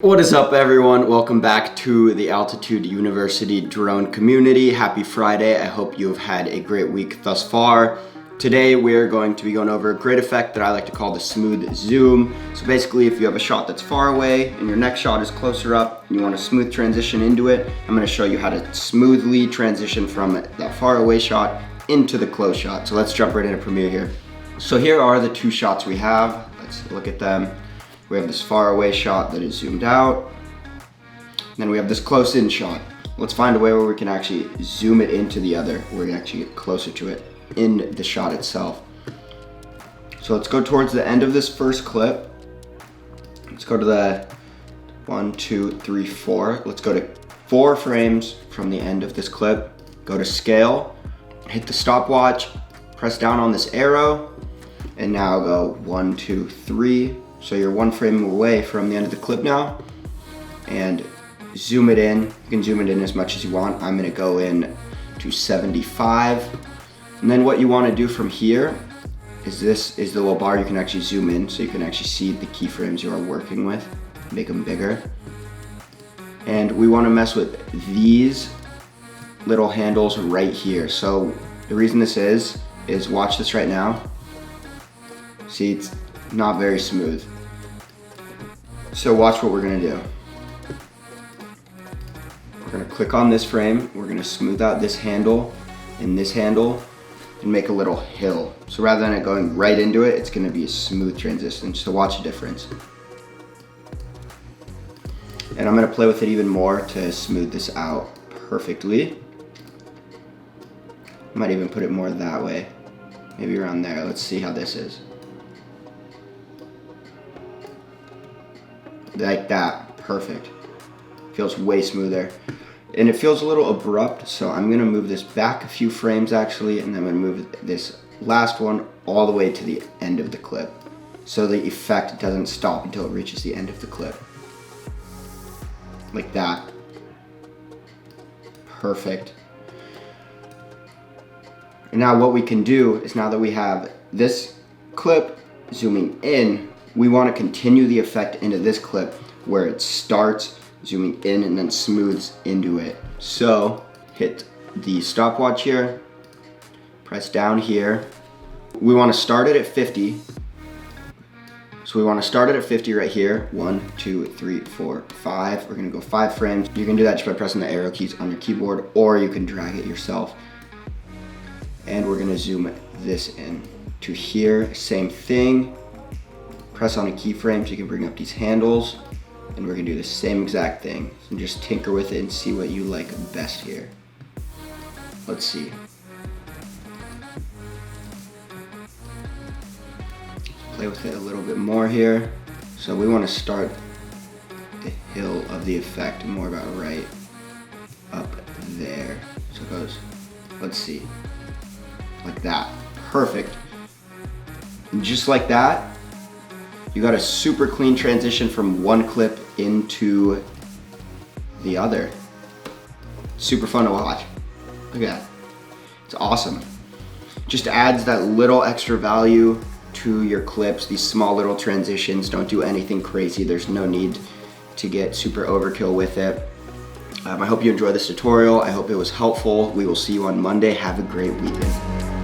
What is up, everyone? Welcome back to the Altitude University drone community. Happy Friday. I hope you have had a great week thus far. Today we're going to be going over a great effect that I like to call the smooth zoom. So basically, if you have a shot that's far away and your next shot is closer up and you want a smooth transition into it, I'm going to show you how to smoothly transition from that far away shot into the close shot. So let's jump right into Premiere here. So here are the two shots we have. Let's look at them. We have this far away shot that is zoomed out. Then we have this close in shot. Let's find a way where we can actually zoom it into the other, where we actually get closer to it in the shot itself. So let's go towards the end of this first clip. Let's go to the 1, 2, 3, 4. Let's go to 4 frames from the end of this clip. Go to scale, hit the stopwatch, press down on this arrow, and now go 1, 2, 3. So you're 1 frame away from the end of the clip now, and zoom it in. You can zoom it in as much as you want. I'm gonna go in to 75. And then what you wanna do from here is this is the little bar you can actually zoom in, so you can actually see the keyframes you are working with, make them bigger. And we wanna mess with these little handles right here. So the reason this is watch this right now. See, it's not very smooth. So watch what we're gonna do. We're gonna click on this frame, we're gonna smooth out this handle and this handle and make a little hill. So rather than it going right into it, it's gonna be a smooth transition. So watch the difference. And I'm gonna play with it even more to smooth this out perfectly. I might even put it more that way, maybe around there. Let's see how this is. Like that, perfect. Feels way smoother. And it feels a little abrupt, so I'm gonna move this back a few frames actually, and then I'm gonna move this last one all the way to the end of the clip, so the effect doesn't stop until it reaches the end of the clip. Like that. Perfect. And now what we can do is, now that we have this clip zooming in, we want to continue the effect into this clip where it starts zooming in and then smooths into it. So hit the stopwatch here, press down here. We want to start it at 50. So we want to start it at 50 right here. 1, 2, 3, 4, 5. We're going to go 5 frames. You can do that just by pressing the arrow keys on your keyboard, or you can drag it yourself. And we're going to zoom this in to here. Same thing. Press on a keyframe so you can bring up these handles, and we're gonna do the same exact thing. So just tinker with it and see what you like best here. Let's see. Play with it a little bit more here. So we want to start the hill of the effect more about right up there. So it goes, let's see, like that. Perfect. And just like that, you got a super clean transition from one clip into the other. Super fun to watch. Look at that. It's awesome. Just adds that little extra value to your clips, these small little transitions. Don't do anything crazy. There's no need to get super overkill with it. I hope you enjoyed this tutorial. I hope it was helpful. We will see you on Monday. Have a great weekend.